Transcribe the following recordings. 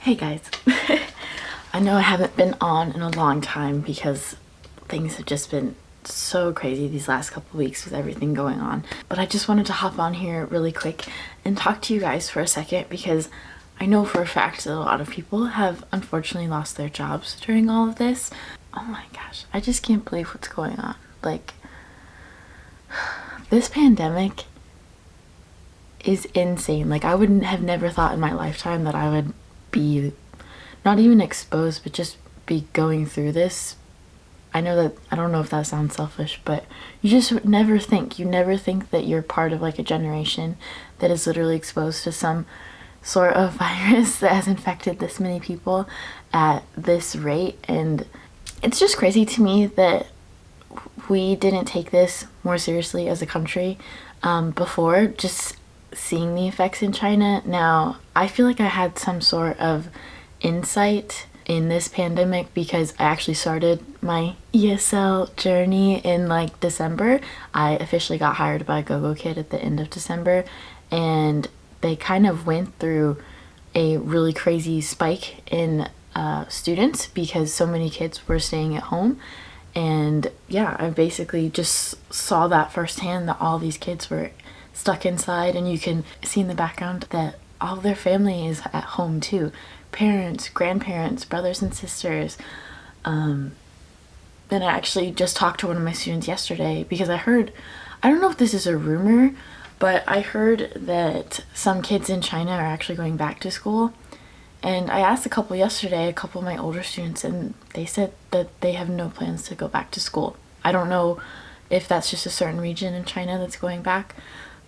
Hey guys. I know I haven't been on in a long time because things have just been so crazy these last couple weeks with everything going on, but I just wanted to hop on here really quick and talk to you guys for a second because I know for a fact that a lot of people have unfortunately lost their jobs during all of this. Oh my gosh, I just can't believe what's going on. Like, this pandemic is insane. Like, I wouldn't have never thought in my lifetime that I would be not even exposed, but just be going through this. I know that, I don't know if that sounds selfish, but you just never think that you're part of like a generation that is literally exposed to some sort of virus that has infected this many people at this rate. And it's just crazy to me that we didn't take this more seriously as a country before just seeing the effects in China. Now, I feel like I had some sort of insight in this pandemic because I actually started my ESL journey in like December. I officially got hired by Gogokid at the end of December, and they kind of went through a really crazy spike in students because so many kids were staying at home. And yeah, I basically just saw that firsthand, that all these kids were stuck inside, and you can see in the background that all their family is at home too. Parents, grandparents, brothers and sisters. Then I actually just talked to one of my students yesterday because I heard, I don't know if this is a rumor, but I heard that some kids in China are actually going back to school. And I asked a couple yesterday, a couple of my older students, and they said that they have no plans to go back to school. I don't know if that's just a certain region in China that's going back,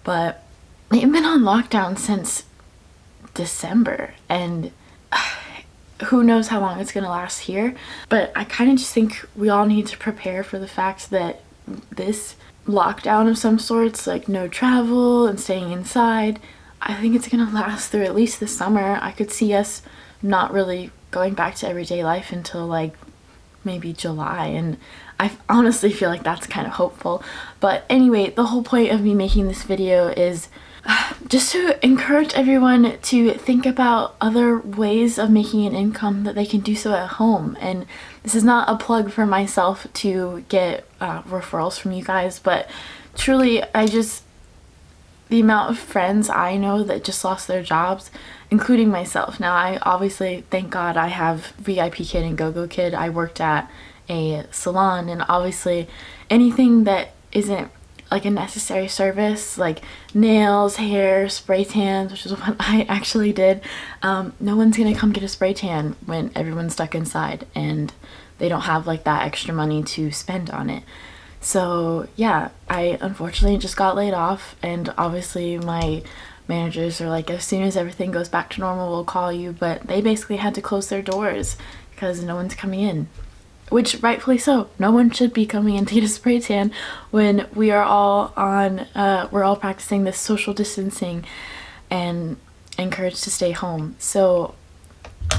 but they've been on lockdown since December, and who knows how long it's gonna last here. But I kind of just think we all need to prepare for the fact that this lockdown of some sorts, like no travel and staying inside, I think it's gonna last through at least the summer. I could see us not really going back to everyday life until like maybe July, and I honestly feel like that's kind of hopeful. But anyway, the whole point of me making this video is just to encourage everyone to think about other ways of making an income that they can do so at home. And this is not a plug for myself to get referrals from you guys, but truly, the amount of friends I know that just lost their jobs, including myself. Now, I obviously, thank God, I have VIPKid and Gogokid. I worked at a salon, and obviously anything that isn't like a necessary service, like nails, hair, spray tans, which is what I actually did, no one's gonna come get a spray tan when everyone's stuck inside and they don't have like that extra money to spend on it. So yeah, I unfortunately just got laid off, and obviously my managers are like, as soon as everything goes back to normal, we'll call you, but they basically had to close their doors because no one's coming in. Which rightfully so. No one should be coming in to get a spray tan when we are all on, we're all practicing this social distancing and encouraged to stay home. So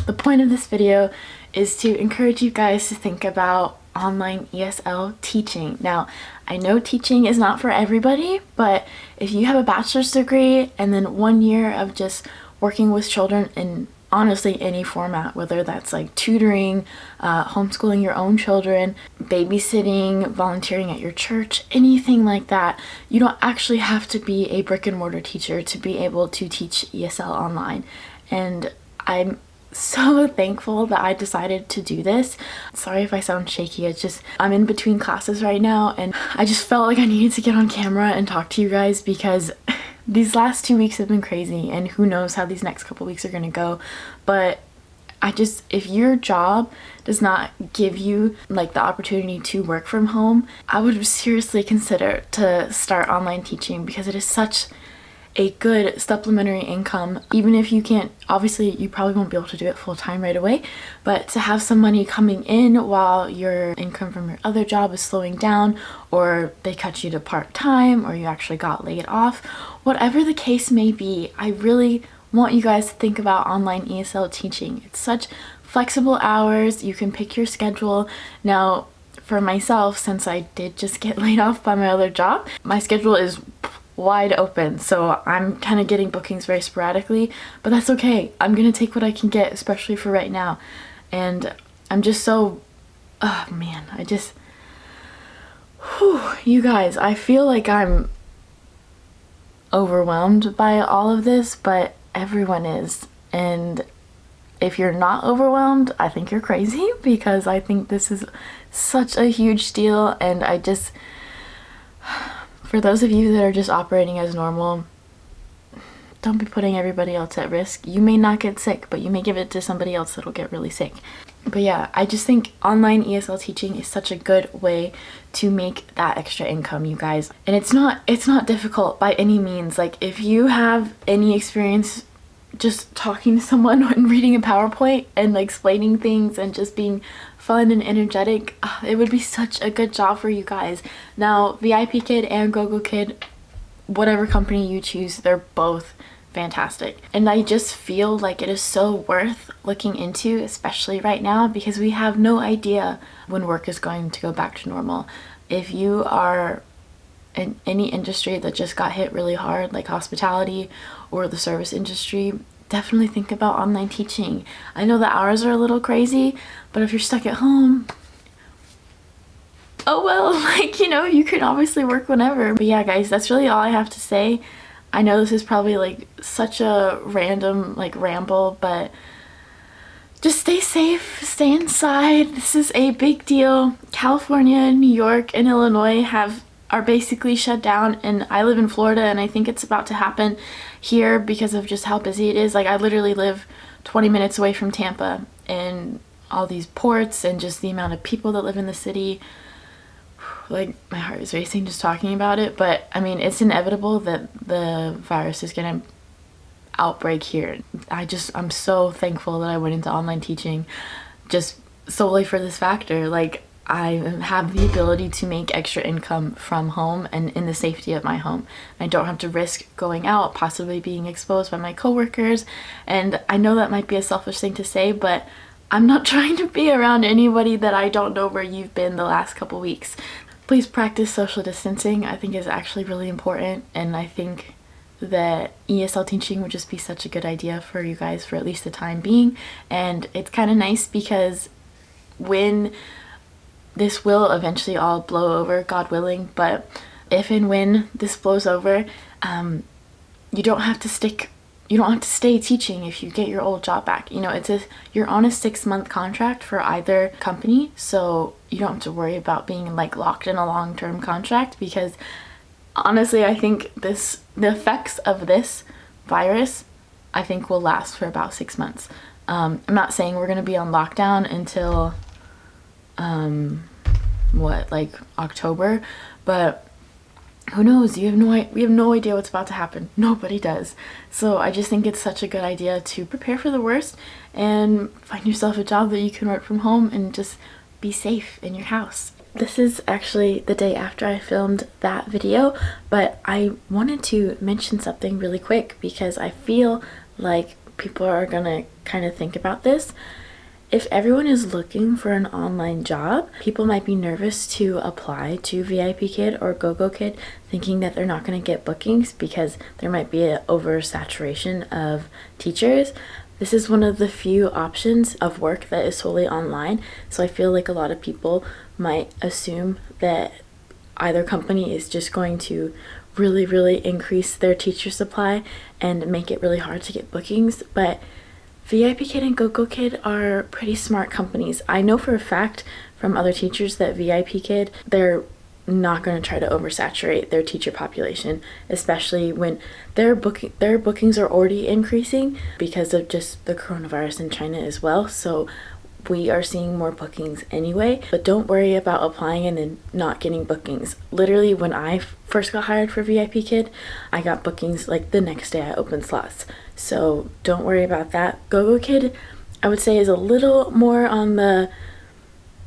the point of this video is to encourage you guys to think about online ESL teaching. Now, I know teaching is not for everybody, but if you have a bachelor's degree and then 1 year of just working with children in honestly any format, whether that's like tutoring, homeschooling your own children, babysitting, volunteering at your church, anything like that, you don't actually have to be a brick and mortar teacher to be able to teach ESL online. And I'm so thankful that I decided to do this. Sorry if I sound shaky, it's just I'm in between classes right now, and I just felt like I needed to get on camera and talk to you guys because these last 2 weeks have been crazy, and who knows how these next couple weeks are gonna go. But if your job does not give you like the opportunity to work from home, I would seriously consider to start online teaching because it is such a good supplementary income. Even if you can't, obviously you probably won't be able to do it full time right away, but to have some money coming in while your income from your other job is slowing down, or they cut you to part-time, or you actually got laid off, whatever the case may be, I really want you guys to think about online ESL teaching. It's such flexible hours, you can pick your schedule. Now, for myself, since I did just get laid off by my other job, my schedule is wide open. So I'm kind of getting bookings very sporadically, but that's okay. I'm gonna take what I can get, especially for right now. And I'm just so, oh man, you guys, I feel like I'm overwhelmed by all of this, but everyone is. And if you're not overwhelmed, I think you're crazy, because I think this is such a huge deal. And for those of you that are just operating as normal, don't be putting everybody else at risk. You may not get sick, but you may give it to somebody else that'll get really sick. But yeah, I just think online ESL teaching is such a good way to make that extra income, you guys. And it's not difficult by any means. Like, if you have any experience just talking to someone and reading a PowerPoint and explaining things and just being fun and energetic, it would be such a good job for you guys. Now, VIPKid and Gogokid, whatever company you choose, they're both fantastic. And I just feel like it is so worth looking into, especially right now, because we have no idea when work is going to go back to normal. If you are in any industry that just got hit really hard, like hospitality or the service industry, definitely think about online teaching. I know the hours are a little crazy, but if you're stuck at home, oh well, like, you know, you can obviously work whenever. But yeah, guys, that's really all I have to say. I know this is probably like such a random like ramble, but just stay safe, stay inside. This is a big deal. California, New York, and Illinois are basically shut down, and I live in Florida, and I think it's about to happen here because of just how busy it is. Like, I literally live 20 minutes away from Tampa, and all these ports and just the amount of people that live in the city, like, my heart is racing just talking about it. But I mean, it's inevitable that the virus is gonna outbreak here. I'm so thankful that I went into online teaching just solely for this factor. Like, I have the ability to make extra income from home and in the safety of my home. I don't have to risk going out, possibly being exposed by my coworkers. And I know that might be a selfish thing to say, but I'm not trying to be around anybody that I don't know where you've been the last couple weeks. Please practice social distancing. I think is actually really important, and I think that ESL teaching would just be such a good idea for you guys for at least the time being. And it's kind of nice because when this will eventually all blow over, God willing, but if and when this blows over, you don't have to stay teaching if you get your old job back. You know, you're on a 6-month contract for either company, so you don't have to worry about being like locked in a long-term contract, because honestly, I think the effects of this virus, I think, will last for about 6 months. I'm not saying we're gonna be on lockdown until like October, but who knows? We have no idea what's about to happen. Nobody does. So I just think it's such a good idea to prepare for the worst and find yourself a job that you can work from home and just be safe in your house. This is actually the day after I filmed that video, but I wanted to mention something really quick because I feel like people are gonna kind of think about this. If everyone is looking for an online job, people might be nervous to apply to VIPKid or Gogokid, thinking that they're not going to get bookings because there might be an oversaturation of teachers. This is one of the few options of work that is solely online, so I feel like a lot of people might assume that either company is just going to really increase their teacher supply and make it really hard to get bookings, but VIPKid and Gogokid are pretty smart companies. I know for a fact from other teachers that VIPKid, they're not going to try to oversaturate their teacher population, especially when their bookings are already increasing because of just the coronavirus in China as well. So we are seeing more bookings anyway, but don't worry about applying and then not getting bookings. Literally, when I first got hired for VIPKid, I got bookings like the next day I opened slots. So don't worry about that. Gogokid, I would say, is a little more on the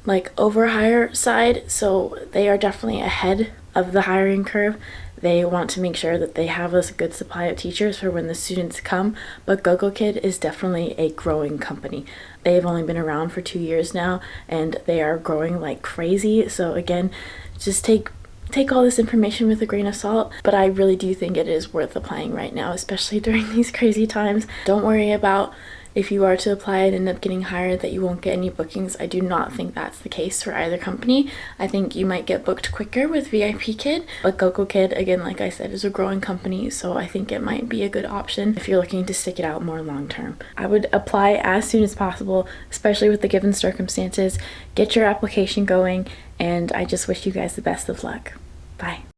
like overhire side, so they are definitely ahead of the hiring curve. They want to make sure that they have a good supply of teachers for when the students come, but Gogokid is definitely a growing company. They've only been around for 2 years now, and they are growing like crazy. So again, just take take all this information with a grain of salt, but I really do think it is worth applying right now, especially during these crazy times. Don't worry about if you are to apply and end up getting hired that you won't get any bookings. I do not think that's the case for either company. I think you might get booked quicker with VIPKid, but Gogokid, again, like I said, is a growing company, so I think it might be a good option if you're looking to stick it out more long term. I would apply as soon as possible, especially with the given circumstances. Get your application going, and I just wish you guys the best of luck. Bye.